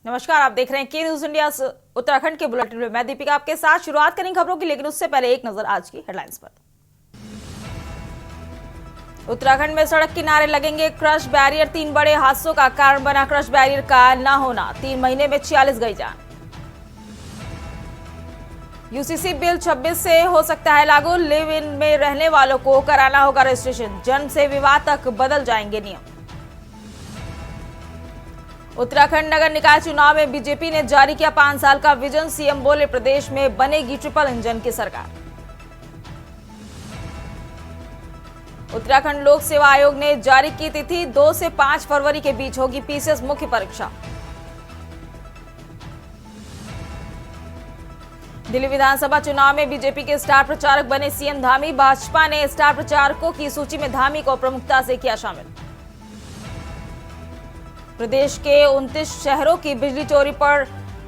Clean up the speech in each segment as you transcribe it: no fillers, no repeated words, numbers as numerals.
नमस्कार, आप देख रहे हैं के न्यूज इंडिया उत्तराखंड के बुलेटिन में। मैं दीपिका आपके साथ शुरुआत करेंगे खबरों की, लेकिन उससे पहले एक नजर आज की हेडलाइंस पर। उत्तराखंड में सड़क किनारे लगेंगे क्रश बैरियर, 3 बड़े हादसों का कारण बना क्रश बैरियर का न होना। 3 महीने में 46 गई जान। यूसीसी बिल 26 से हो सकता है लागू, लिव इन में रहने वालों को कराना होगा रजिस्ट्रेशन। जन्म से विवाह तक बदल जाएंगे नियम। उत्तराखंड नगर निकाय चुनाव में बीजेपी ने जारी किया 5 साल का विजन, सीएम बोले प्रदेश में बनेगी ट्रिपल इंजन की सरकार। उत्तराखंड लोक सेवा आयोग ने जारी की तिथि, 2 से 5 फरवरी के बीच होगी पीसीएस मुख्य परीक्षा। दिल्ली विधानसभा चुनाव में बीजेपी के स्टार प्रचारक बने सीएम धामी, भाजपा ने स्टार प्रचारकों की सूची में धामी को प्रमुखता से किया शामिल। प्रदेश के 29 शहरों की बिजली चोरी पर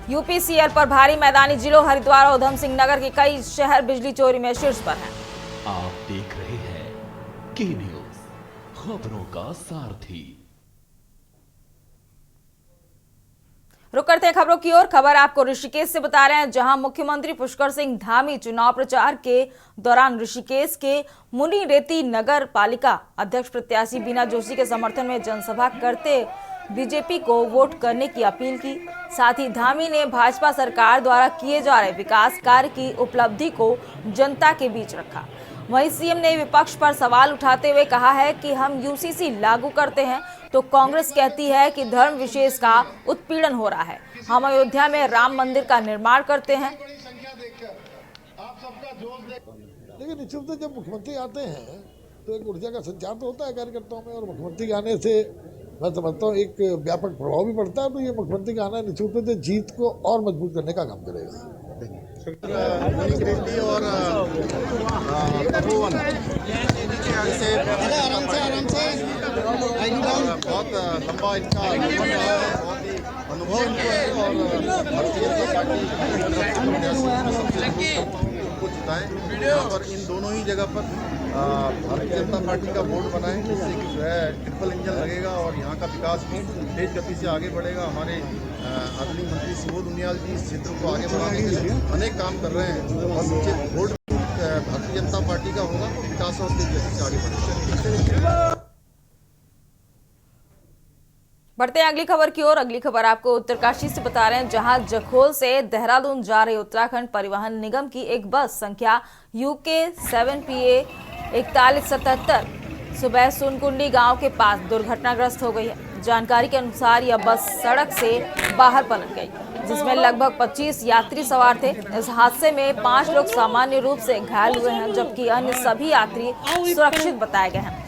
यूपीसीएल पर भारी, मैदानी जिलों हरिद्वार और उधम सिंह नगर के कई शहर बिजली चोरी में शीर्ष पर हैं। आप देख रहे हैं के न्यूज, खबरों का सारथी। रुक करते हैं खबरों की ओर। खबर आपको ऋषिकेश से बता रहे हैं, जहां मुख्यमंत्री पुष्कर सिंह धामी चुनाव प्रचार के दौरान ऋषिकेश के मुनि रेती नगर पालिका अध्यक्ष प्रत्याशी बीना जोशी के समर्थन में जनसभा करते बीजेपी को वोट करने की अपील की। साथ ही धामी ने भाजपा सरकार द्वारा किए जा रहे विकास कार्य की उपलब्धि को जनता के बीच रखा। वहीं सीएम ने विपक्ष पर सवाल उठाते हुए कहा है कि हम यूसीसी लागू करते हैं तो कांग्रेस कहती है कि धर्म विशेष का उत्पीड़न हो रहा है। हम अयोध्या में राम मंदिर का निर्माण करते हैं। लेकिन निश्चित रूप से जब मुख्यमंत्री आते हैं तो एक ऊर्जा का संचार तो होता है कार्यकर्ताओं में, और मुख्यमंत्री के आने से मैं समझता हूँ एक व्यापक प्रभाव भी पड़ता है। तो ये मुख्यमंत्री का आना निश्चित रूप से जीत को और मजबूत करने का काम करेगा। और बहुत लंबा इनका अनुभव को जिताएं और इन दोनों ही जगह पर भारतीय जनता पार्टी का बोर्ड बनाएं, जिससे कि जो है ट्रिपल इंजन लगेगा और यहाँ का विकास भी तेज गति से आगे बढ़ेगा। हमारे आदरणीय मंत्री सुबोध उनियाल जी इस क्षेत्र को आगे बढ़ाने के लिए अनेक काम कर रहे हैं और नीचे बोर्ड भारतीय जनता पार्टी का होगा, विकास और तेज गति से आगे बढ़ेगा। बढ़ते हैं अगली खबर की ओर। अगली खबर आपको उत्तरकाशी से बता रहे हैं, जहां जखोल से देहरादून जा रही उत्तराखंड परिवहन निगम की एक बस संख्या UK 7PA 4177 सुबह सुनकुंडी गांव के पास दुर्घटनाग्रस्त हो गई है। जानकारी के अनुसार यह बस सड़क से बाहर पलट गई, जिसमें लगभग 25 यात्री सवार थे। इस हादसे में 5 लोग सामान्य रूप से घायल हुए हैं, जबकि अन्य सभी यात्री सुरक्षित बताए गए हैं।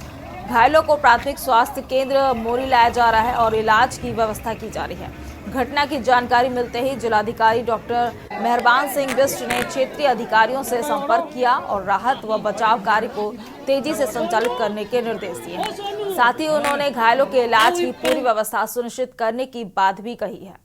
घायलों को प्राथमिक स्वास्थ्य केंद्र मोरी लाया जा रहा है और इलाज की व्यवस्था की जा रही है। घटना की जानकारी मिलते ही जिलाधिकारी डॉक्टर मेहरबान सिंह बिष्ट ने क्षेत्रीय अधिकारियों से संपर्क किया और राहत व बचाव कार्य को तेजी से संचालित करने के निर्देश दिए। साथ ही उन्होंने घायलों के इलाज की पूरी व्यवस्था सुनिश्चित करने की बात भी कही है।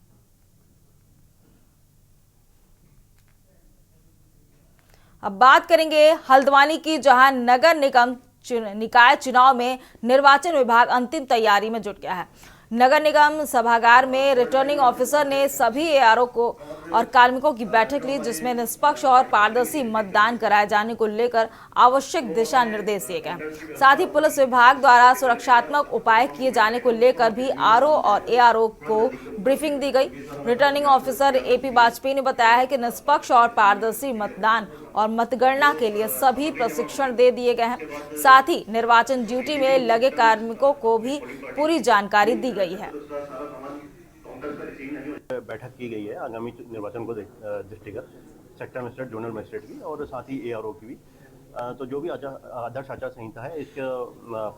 अब बात करेंगे हल्द्वानी की, जहां नगर निगम निकाय चुनाव में निर्वाचन विभाग अंतिम तैयारी में जुट गया है। नगर निगम सभागार में रिटर्निंग ऑफिसर ने सभी एआरओ को और कार्मिकों की बैठक ली, जिसमें निष्पक्ष और पारदर्शी मतदान कराए जाने को लेकर आवश्यक दिशा निर्देश दिए गए। साथ ही पुलिस विभाग द्वारा सुरक्षात्मक उपाय किए जाने को लेकर भी आरओ और एआरओ को ब्रीफिंग दी गई। रिटर्निंग ऑफिसर AP वाजपेयी ने बताया है कि निष्पक्ष और पारदर्शी मतदान और मतगणना के लिए सभी प्रशिक्षण दे दिए गए हैं। साथ ही निर्वाचन ड्यूटी में लगे कार्मिकों को भी पूरी जानकारी दी गई है। बैठक की गई है आगामी निर्वाचन को दृष्टिगत सेक्टर मजिस्ट्रेट, जोनल मजिस्ट्रेट की और साथ ही एआरओ की भी। तो जो भी आदर्श आचार संहिता है इसका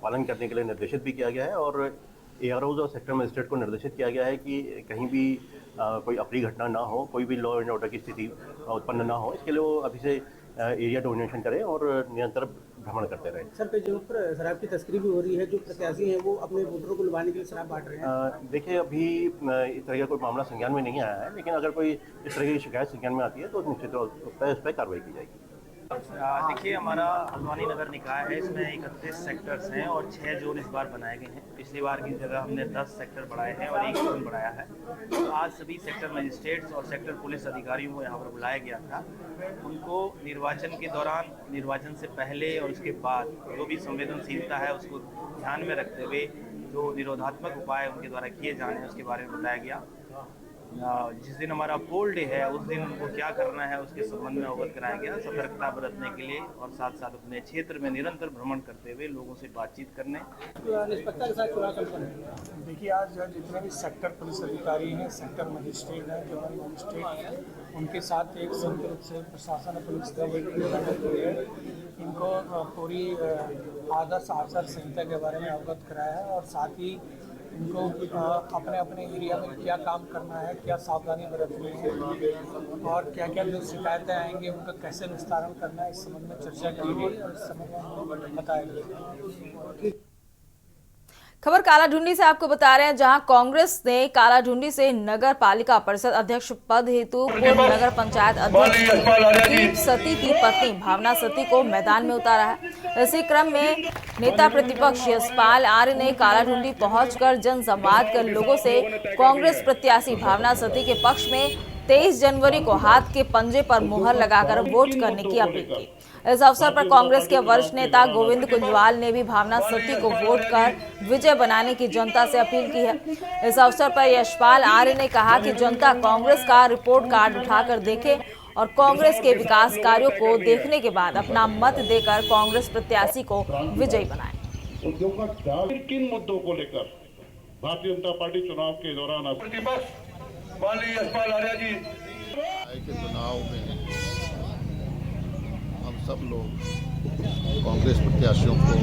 पालन करने के लिए निर्देशित भी किया गया है और एआरओज और सेक्टर मजिस्ट्रेट को निर्देशित किया गया है कि कहीं भी कोई अप्रिय घटना ना हो, कोई भी लॉ एंड ऑर्डर की स्थिति उत्पन्न ना हो, इसके लिए वो अभी से एरिया डोमिनेशन करें और निरंतर भ्रमण करते रहें। सर, कई जगहों पर शराब की तस्करी भी हो रही है, जो प्रत्याशी हैं वो अपने वोटरों को लुभाने के लिए शराब बांट रहे हैं। देखिए, अभी इस तरह का कोई मामला संज्ञान में नहीं आया है, लेकिन अगर कोई इस तरह की शिकायत संज्ञान में आती है तो निश्चित रूप से उस पर कार्रवाई की जाएगी। देखिए, हमारा हल्द्वानी नगर निकाय है, इसमें 31 सेक्टर्स हैं और 6 जोन इस बार बनाए गए हैं। पिछली बार की जगह हमने 10 सेक्टर बढ़ाए हैं और 1 जोन बढ़ाया है। तो आज सभी सेक्टर मजिस्ट्रेट्स और सेक्टर पुलिस अधिकारियों को यहाँ पर बुलाया गया था। उनको निर्वाचन के दौरान, निर्वाचन से पहले और उसके बाद जो भी संवेदनशीलता है उसको ध्यान में रखते हुए जो निरोधात्मक उपाय उनके द्वारा किए जाने हैं उसके बारे में बताया गया। जिस दिन हमारा पोल डे है उस दिन उनको क्या करना है उसके संबंध में अवगत कराया गया, सतर्कता बरतने के लिए और साथ साथ अपने क्षेत्र में निरंतर भ्रमण करते हुए लोगों से बातचीत करने। निष्पक्षता के साथ चुनाव संपन्न। देखिए, आज जितने भी सेक्टर पुलिस अधिकारी हैं, सेक्टर मजिस्ट्रेट हैं, जोनल मजिस्ट्रेट हैं, उनके साथ एक संयुक्त रूप से प्रशासन और पुलिस दल एक बैठक हुई है। इनको पूरी आदर्श आचार संहिता के बारे में अवगत कराया है और साथ ही इनको अपने अपने एरिया में क्या काम करना है, क्या सावधानी बरतनी है और क्या क्या जो शिकायतें आएंगी उनका कैसे निस्तारण करना है, इस संबंध में चर्चा की गई और इस संबंध में उनको बताया गया। खबर कालाढूंढी से आपको बता रहे हैं, जहां कांग्रेस ने कालाढूंढी से नगर पालिका परिषद अध्यक्ष पद हेतु पूर्व नगर पंचायत अध्यक्ष दीप सती की पत्नी भावना सती को मैदान में उतारा है। इसी क्रम में नेता प्रतिपक्ष यशपाल आर्य ने कालाढूंढी पहुंचकर जनसंवाद कर लोगों से कांग्रेस प्रत्याशी भावना सती के पक्ष में 23 जनवरी को हाथ के पंजे पर मुहर लगाकर वोट करने की अपील की। इस अवसर पर कांग्रेस के वरिष्ठ नेता गोविंद कुंजवाल ने भी भावना सती को वोट कर विजय बनाने की जनता से अपील की है। इस अवसर पर यशपाल आर्य ने कहा कि जनता कांग्रेस का रिपोर्ट कार्ड उठाकर देखे और कांग्रेस के विकास कार्यों को देखने के बाद अपना मत देकर कांग्रेस प्रत्याशी को विजयी बनाए। किन मुद्दों को लेकर भारतीय जनता पार्टी चुनाव के दौरान प्रतिपक्ष माननीय यशपाल आर्य जी के चुनाव में हम सब लोग कांग्रेस प्रत्याशियों को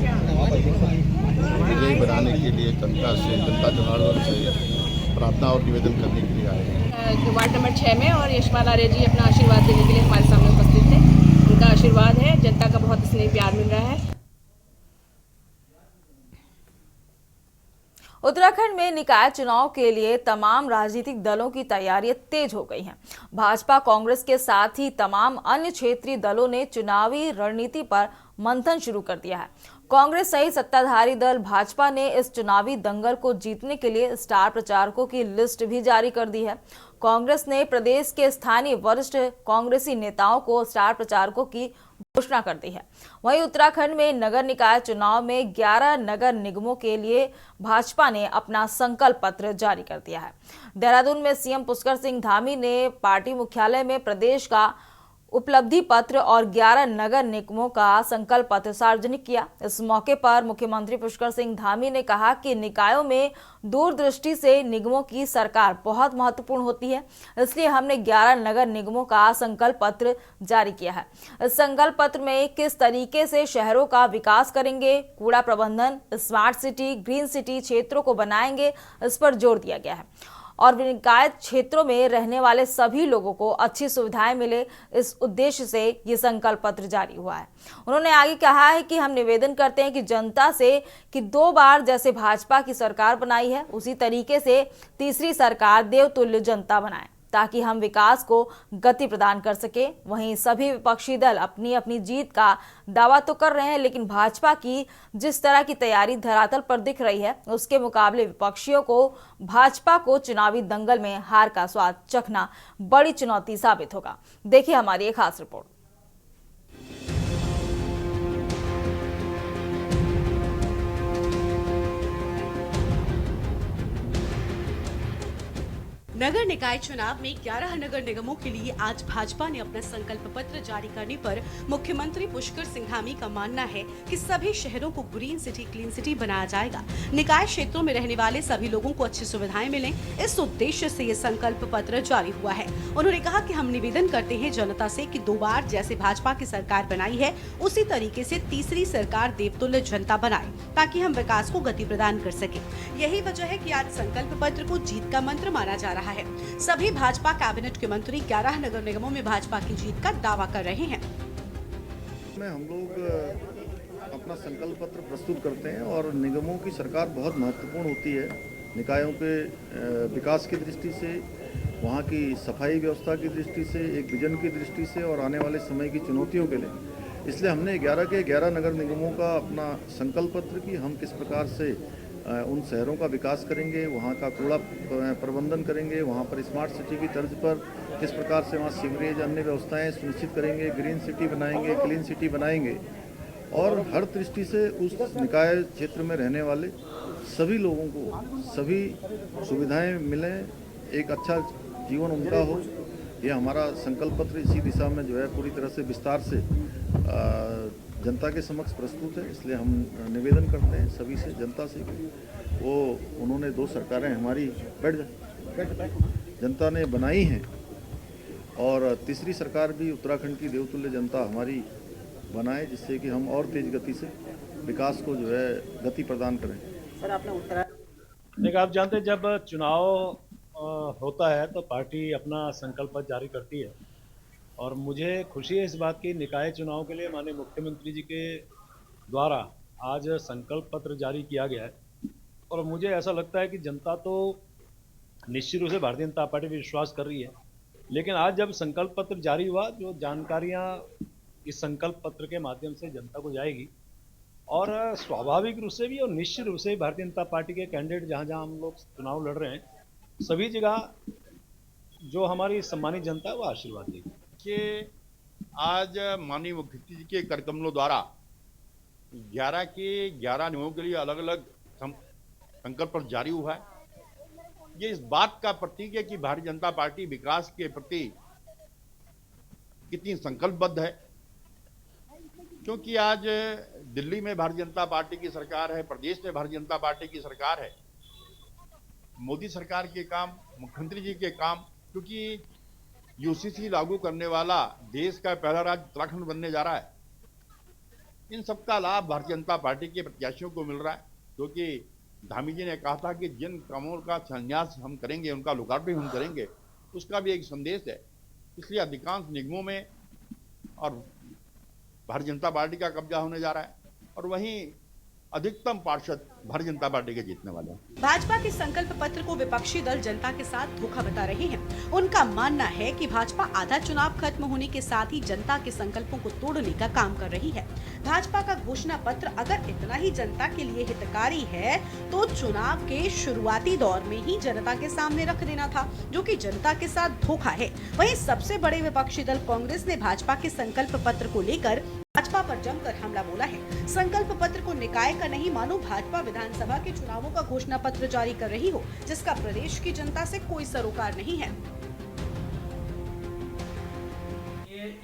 विजयी बनाने के लिए जनता जनार्दन से प्रार्थना और निवेदन करने के लिए आए हैं। वार्ड नंबर 6 में और यशपाल आर्य जी अपना आशीर्वाद देने के लिए हमारे सामने उपस्थित थे। उनका आशीर्वाद है, जनता का बहुत स्नेह प्यार मिल रहा है। उत्तराखंड में निकाय चुनाव के लिए तमाम राजनीतिक दलों की तैयारियां तेज हो गई हैं। भाजपा, कांग्रेस के साथ ही तमाम अन्य क्षेत्रीय दलों ने चुनावी रणनीति पर मंथन शुरू कर दिया है। कांग्रेस सहित सत्ताधारी दल भाजपा ने इस चुनावी दंगल को जीतने के लिए स्टार प्रचारकों की लिस्ट भी जारी कर दी है। कांग्रेस ने प्रदेश के स्थानीय वरिष्ठ कांग्रेसी नेताओं को स्टार प्रचारकों की घोषणा कर दी है। वहीं उत्तराखंड में नगर निकाय चुनाव में 11 नगर निगमों के लिए भाजपा ने अपना संकल्प पत्र जारी कर दिया है। देहरादून में सीएम पुष्कर सिंह धामी ने पार्टी मुख्यालय में प्रदेश का उपलब्धि पत्र और 11 नगर निगमों का संकल्प पत्र सार्वजनिक किया। इस मौके पर मुख्यमंत्री पुष्कर सिंह धामी ने कहा कि निकायों में दूरदृष्टि से निगमों की सरकार बहुत महत्वपूर्ण होती है, इसलिए हमने 11 नगर निगमों का संकल्प पत्र जारी किया है। इस संकल्प पत्र में किस तरीके से शहरों का विकास करेंगे, कूड़ा प्रबंधन, स्मार्ट सिटी, ग्रीन सिटी क्षेत्रों को बनाएंगे, इस पर जोर दिया गया है और निकाय क्षेत्रों में रहने वाले सभी लोगों को अच्छी सुविधाएं मिले, इस उद्देश्य से ये संकल्प पत्र जारी हुआ है। उन्होंने आगे कहा है कि हम निवेदन करते हैं कि जनता से कि 2 बार जैसे भाजपा की सरकार बनाई है उसी तरीके से तीसरी सरकार देवतुल्य जनता बनाए, ताकि हम विकास को गति प्रदान कर सके। वहीं सभी विपक्षी दल अपनी अपनी जीत का दावा तो कर रहे हैं, लेकिन भाजपा की जिस तरह की तैयारी धरातल पर दिख रही है उसके मुकाबले विपक्षियों को भाजपा को चुनावी दंगल में हार का स्वाद चखना बड़ी चुनौती साबित होगा। देखिए हमारी एक खास रिपोर्ट। नगर निकाय चुनाव में 11 नगर निगमों के लिए आज भाजपा ने अपना संकल्प पत्र जारी करने पर मुख्यमंत्री पुष्कर सिंह धामी का मानना है कि सभी शहरों को ग्रीन सिटी, क्लीन सिटी बनाया जाएगा। निकाय क्षेत्रों में रहने वाले सभी लोगों को अच्छी सुविधाएं मिलें, इस उद्देश्य से ये संकल्प पत्र जारी हुआ है। उन्होंने कहा कि हम निवेदन करते हैं जनता से कि 2 बार जैसे भाजपा की सरकार बनाई है उसी तरीके से तीसरी सरकार देवतुल्य जनता बनाए, ताकि हम विकास को गति प्रदान कर सके। यही वजह है कि आज संकल्प पत्र को जीत का मंत्र माना जा रहा है। सभी भाजपा कैबिनेट के मंत्री 11 नगर निगमों में भाजपा की जीत का दावा कर रहे हैं। हम लोग अपना संकल्प पत्र प्रस्तुत करते हैं और निगमों की सरकार बहुत महत्वपूर्ण होती है। निकायों के विकास की दृष्टि से, वहाँ की सफाई व्यवस्था की दृष्टि से, एक विजन की दृष्टि से और आने वाले समय की चुनौतियों के लिए इसलिए हमने 11 के 11 नगर निगमों का अपना संकल्प पत्र कि हम किस प्रकार से उन शहरों का विकास करेंगे, वहाँ का कूड़ा प्रबंधन करेंगे, वहाँ पर स्मार्ट सिटी की तर्ज पर किस प्रकार से वहाँ सीवरेज अन्य व्यवस्थाएं सुनिश्चित करेंगे, ग्रीन सिटी बनाएंगे, क्लीन सिटी बनाएंगे और हर दृष्टि से उस निकाय क्षेत्र में रहने वाले सभी लोगों को सभी सुविधाएं मिलें, एक अच्छा जीवन उनका हो। ये हमारा संकल्प पत्र इसी दिशा में जो है पूरी तरह से विस्तार से जनता के समक्ष प्रस्तुत है। इसलिए हम निवेदन करते हैं सभी से, जनता से, वो उन्होंने 2 सरकारें हमारी जनता ने बनाई हैं और तीसरी सरकार भी उत्तराखंड की देवतुल्य जनता हमारी बनाए, जिससे कि हम और तेज गति से विकास को जो है गति प्रदान करें। सर आपने देखिए, आप जानते हैं जब चुनाव होता है तो पार्टी अपना संकल्प पत्र जारी करती है और मुझे खुशी है इस बात की, निकाय चुनाव के लिए माननीय मुख्यमंत्री जी के द्वारा आज संकल्प पत्र जारी किया गया है और मुझे ऐसा लगता है कि जनता तो निश्चित रूप से भारतीय जनता पार्टी पर विश्वास कर रही है, लेकिन आज जब संकल्प पत्र जारी हुआ, जो जानकारियाँ इस संकल्प पत्र के माध्यम से जनता को जाएगी और स्वाभाविक रूप से भी और निश्चित रूप से भारतीय जनता पार्टी के कैंडिडेट जहाँ जहाँ हम लोग चुनाव लड़ रहे हैं, सभी जगह जो हमारी सम्मानित जनता है वो आशीर्वाद देगी। कि आज माननीय मुख्यमंत्री जी के करकमलों द्वारा 11 के 11 निगमों के लिए अलग अलग संकल्प पत्र जारी हुआ है। ये इस बात का प्रतीक है कि भारतीय जनता पार्टी विकास के प्रति कितनी संकल्पबद्ध है, क्योंकि आज दिल्ली में भारतीय जनता पार्टी की सरकार है, प्रदेश में भारतीय जनता पार्टी की सरकार है। मोदी सरकार के काम, मुख्यमंत्री जी के काम, क्योंकि यूसीसी लागू करने वाला देश का पहला राज्य उत्तराखंड बनने जा रहा है, इन सबका लाभ भारतीय जनता पार्टी के प्रत्याशियों को मिल रहा है। क्योंकि धामी जी ने कहा था कि जिन कामों का संन्यास हम करेंगे, उनका लोकार्पण हम करेंगे, उसका भी एक संदेश है। इसलिए अधिकांश निगमों में और भारतीय जनता पार्टी का कब्जा होने जा रहा है और वहीं अधिकतम पार्षद भारतीय जनता पार्टी के जीतने वाले हैं। भाजपा के संकल्प पत्र को विपक्षी दल जनता के साथ धोखा बता रहे हैं। उनका मानना है कि भाजपा आधा चुनाव खत्म होने के साथ ही जनता के संकल्पों को तोड़ने का काम कर रही है। भाजपा का घोषणा पत्र अगर इतना ही जनता के लिए हितकारी है तो चुनाव के शुरुआती दौर में ही जनता के सामने रख देना था, जो कि जनता के साथ धोखा है। वहीं सबसे बड़े विपक्षी दल कांग्रेस ने भाजपा के संकल्प पत्र को लेकर भाजपा पर जमकर हमला बोला है। संकल्प पत्र को निकाय का नहीं मानो भाजपा विधानसभा के चुनावों का घोषणा पत्र जारी कर रही हो, जिसका प्रदेश की जनता से कोई सरोकार नहीं है।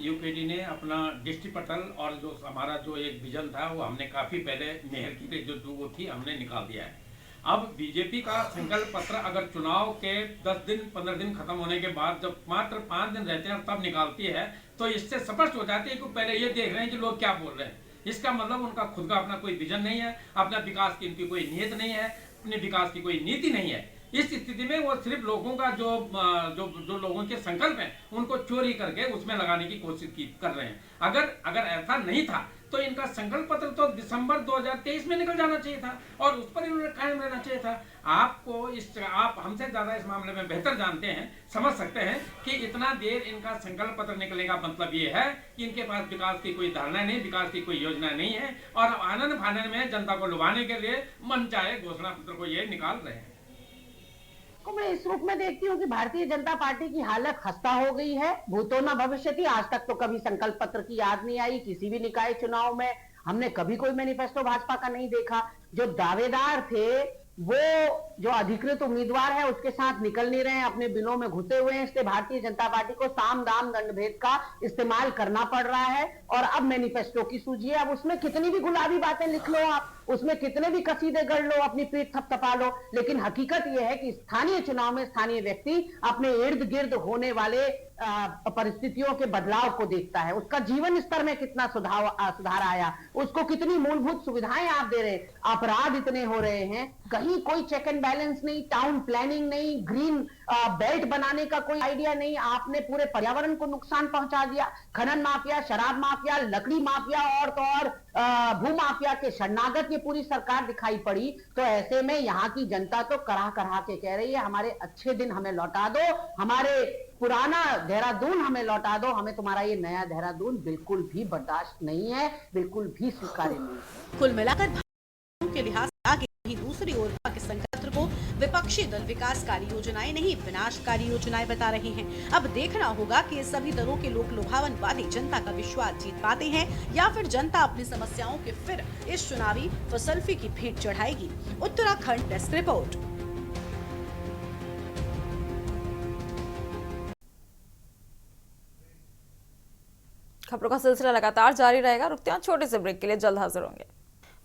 यूपीडी ने अपना डिस्ट्रिक्ट पटल और जो हमारा जो एक विजन था वो हमने काफी पहले मेहर की जो वो थी हमने निकाल दिया है। अब बीजेपी का संकल्प पत्र अगर चुनाव के 10 दिन 15 दिन खत्म होने के बाद जब मात्र 5 दिन रहते हैं तब निकालती है, तो इससे स्पष्ट हो जाती है कि पहले ये देख रहे हैं कि लोग क्या बोल रहे हैं। इसका मतलब उनका खुद का अपना कोई विजन नहीं है, अपना विकास की इनकी कोई नीयत नहीं है, अपने विकास की कोई नीति नहीं है। इस स्थिति में वो सिर्फ लोगों का जो लोगों के संकल्प हैं उनको चोरी करके उसमें लगाने की कोशिश कर रहे हैं। अगर ऐसा नहीं था तो इनका संकल्प पत्र तो दिसंबर 2023 में निकल जाना चाहिए था और उस पर इन्होंने कायम रहना चाहिए था। आप हमसे ज्यादा इस मामले में बेहतर जानते हैं, समझ सकते हैं कि इतना देर इनका संकल्प पत्र निकलने का मतलब ये है कि इनके पास विकास की कोई धारणा नहीं, विकास की कोई योजना नहीं है और आनंद फानंद में जनता को लुभाने के लिए मन चाहे घोषणा पत्र को ये निकाल रहे हैं। तो मैं इस रूप में देखती हूँ कि भारतीय जनता पार्टी की हालत खस्ता हो गई है। भूतो न भविष्यति। आज तक तो कभी संकल्प पत्र की याद नहीं आई। किसी भी निकाय चुनाव में हमने कभी कोई मैनिफेस्टो भाजपा का नहीं देखा। जो दावेदार थे वो जो अधिकृत उम्मीदवार है उसके साथ निकल नहीं रहे हैं, अपने बिलों में घुसे हुए हैं। इसलिए भारतीय जनता पार्टी को साम दाम दंड भेद का इस्तेमाल करना पड़ रहा है। और अब मैनिफेस्टो की सूझिए, अब उसमें कितनी भी गुलाबी बातें लिख लो, आप उसमें कितने भी कसीदे गढ़ लो, अपनी पीठ थपथपा लो, लेकिन हकीकत यह है कि स्थानीय चुनाव में स्थानीय व्यक्ति अपने इर्द गिर्द होने वाले परिस्थितियों के बदलाव को देखता है। उसका जीवन स्तर में कितना सुधार आया, उसको कितनी मूलभूत सुविधाएं आप दे रहे हैं। अपराध इतने हो रहे हैं, कहीं कोई चेक एंड बैलेंस नहीं, टाउन प्लानिंग नहीं, ग्रीन बेल्ट बनाने का कोई आइडिया नहीं, आपने पूरे पर्यावरण को नुकसान पहुंचा दिया। खनन माफिया, शराब माफिया, लकड़ी माफिया और तो और भू माफिया के शरणागत ये पूरी सरकार दिखाई पड़ी। तो ऐसे में यहाँ की जनता तो करा के कह रही है हमारे अच्छे दिन हमें लौटा दो, हमारे पुराना देहरादून हमें लौटा दो, हमें तुम्हारा ये नया देहरादून बिल्कुल भी बर्दाश्त नहीं है, बिल्कुल भी स्वीकार्य नहीं। कुल मिलाकर के लिहाज से आगे वहीं दूसरी ओर पाकिस्तान पत्र को विपक्षी दल विकासकारी योजनाएं नहीं विनाशकारी योजनाएं बता रहे हैं। अब देखना होगा कि ये सभी दलों के लोक लुभावन वादे जनता का विश्वास जीत पाते हैं या फिर जनता अपनी समस्याओं के फिर इस चुनावी फसलफी की भेंट चढ़ाएगी। Uttarakhand desk report. खबरों का सिलसिला लगातार जारी रहेगा। रुकते हैं छोटे से ब्रेक के लिए, जल्द हाजिर होंगे।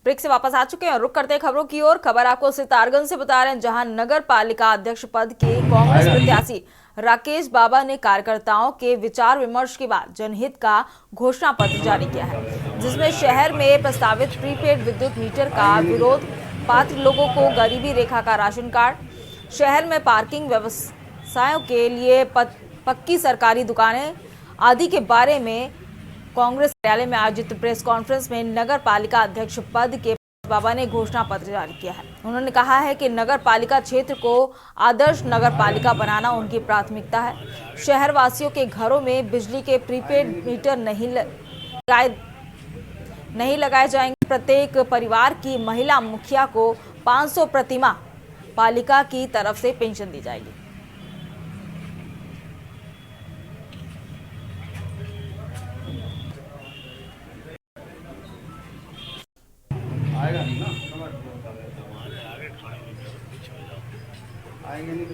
ब्रेक से वापस आ चुके हैं, रुक करते हैं खबरों की ओर। खबर आपको सितारगंज से बता रहे हैं, जहां नगर पालिका अध्यक्ष पद के कांग्रेस प्रत्याशी राकेश बाबा ने कार्यकर्ताओं के विचार विमर्श के बाद जनहित का घोषणा पत्र जारी किया है, जिसमें शहर में प्रस्तावित प्रीपेड विद्युत मीटर का विरोध, पात्र लोगों को गरीबी रेखा का राशन कार्ड, शहर में पार्किंग व्यवसायों के लिए पक्की सरकारी दुकानें आदि के बारे में कांग्रेस कार्यालय में आयोजित प्रेस कॉन्फ्रेंस में नगर पालिका अध्यक्ष पद के बाबा ने घोषणा पत्र जारी किया है। उन्होंने कहा है कि नगर पालिका क्षेत्र को आदर्श नगर पालिका बनाना उनकी प्राथमिकता है। शहर वासियों के घरों में बिजली के प्रीपेड मीटर नहीं लगाए जाएंगे। प्रत्येक परिवार की महिला मुखिया को 500 प्रतिमाह पालिका की तरफ से पेंशन दी जाएगी। आएगा नहीं ना, आएंगे नहीं।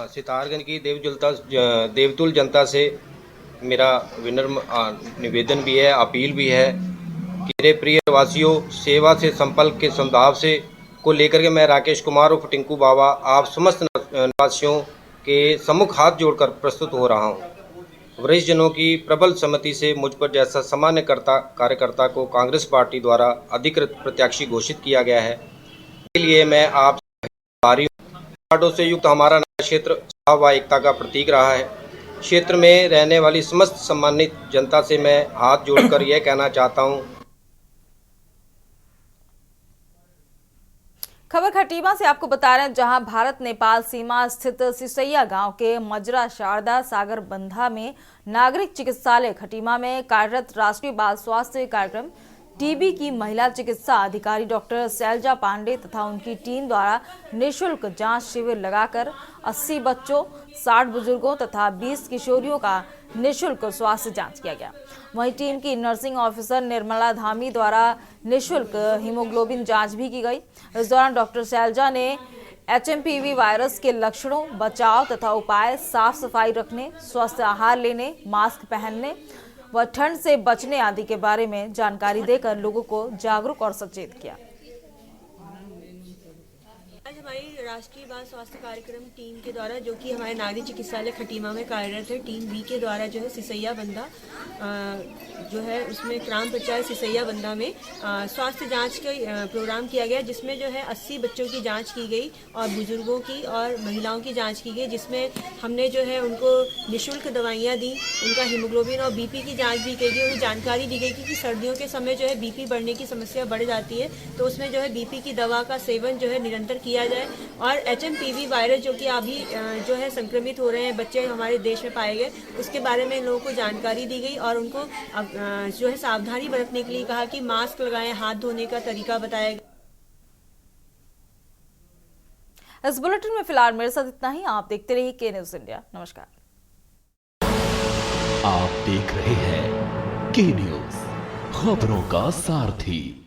सितारगंज की देवतुल जनता से मेरा विनम्र निवेदन भी है, अपील भी है कि मेरे प्रिय वासियों, सेवा से संकल्प के संभाव से को लेकर के मैं राकेश कुमार उर्फ टिंकू बाबा आप समस्त निवासियों के सम्मुख हाथ जोड़कर प्रस्तुत हो रहा हूं। वरिष्ठ जनों की प्रबल सहमति से मुझ पर जैसा सामान्य कार्यकर्ता को कांग्रेस पार्टी द्वारा अधिकृत प्रत्याशी घोषित किया गया है, इसके लिए मैं आप वार्डों से युक्त हमारा नया क्षेत्र व एकता का प्रतीक रहा है। क्षेत्र में रहने वाली समस्त सम्मानित जनता से मैं हाथ जोड़कर यह कहना चाहता हूं। खबर खटीमा से आपको बता रहे हैं, जहां भारत नेपाल सीमा स्थित सिसैया गांव के मजरा शारदा सागर बंधा में नागरिक चिकित्सालय खटीमा में कार्यरत राष्ट्रीय बाल स्वास्थ्य कार्यक्रम टीबी की महिला चिकित्सा अधिकारी डॉक्टर शैलजा पांडे तथा उनकी टीम द्वारा निःशुल्क जांच शिविर लगाकर 80 बच्चों, 60 बुजुर्गों तथा 20 किशोरियों का निःशुल्क स्वास्थ्य जांच किया गया। वहीं टीम की नर्सिंग ऑफिसर निर्मला धामी द्वारा निःशुल्क हीमोग्लोबिन जांच भी की गई। इस दौरान डॉक्टर शैलजा ने HMPV वायरस के लक्षणों, बचाव तथा उपाय, साफ सफाई रखने, स्वस्थ आहार लेने, मास्क पहनने व ठंड से बचने आदि के बारे में जानकारी देकर लोगों को जागरूक और सचेत किया। आज हमारी राष्ट्रीय बाल स्वास्थ्य कार्यक्रम टीम के द्वारा, जो कि हमारे नागरिक चिकित्सालय खटीमा में कार्यरत है, टीम बी के द्वारा जो है सिसैया बंदा जो है उसमें ग्राम पंचायत सिसैया बंदा में स्वास्थ्य जांच का प्रोग्राम किया गया, जिसमें जो है 80 बच्चों की जांच की गई और बुजुर्गों की और महिलाओं की जांच की गई, जिसमें हमने जो है उनको निःशुल्क दवाइयाँ दी, उनका हीमोग्लोबिन और बीपी की जाँच भी की गई। उन्हें जानकारी दी गई कि सर्दियों के समय जो है बीपी बढ़ने की समस्या बढ़ जाती है, तो उसमें जो है बीपी की दवा का सेवन जो है निरंतर किया जाए। और HMPV वायरस जो कि अभी जो है संक्रमित हो रहे हैं बच्चे हमारे देश में पाए गए, उसके बारे में लोगों को जानकारी दी गई और उनको जो है सावधानी बरतने के लिए कहा कि मास्क लगाएं, हाथ धोने का तरीका बताया गया। इस बुलेटिन में फिलहाल मेरे साथ इतना ही। आप देखते रहिए के न्यूज़ इंडिया। नमस्कार। आप देख रहे हैं के न्यूज़, खबरों का सारथी।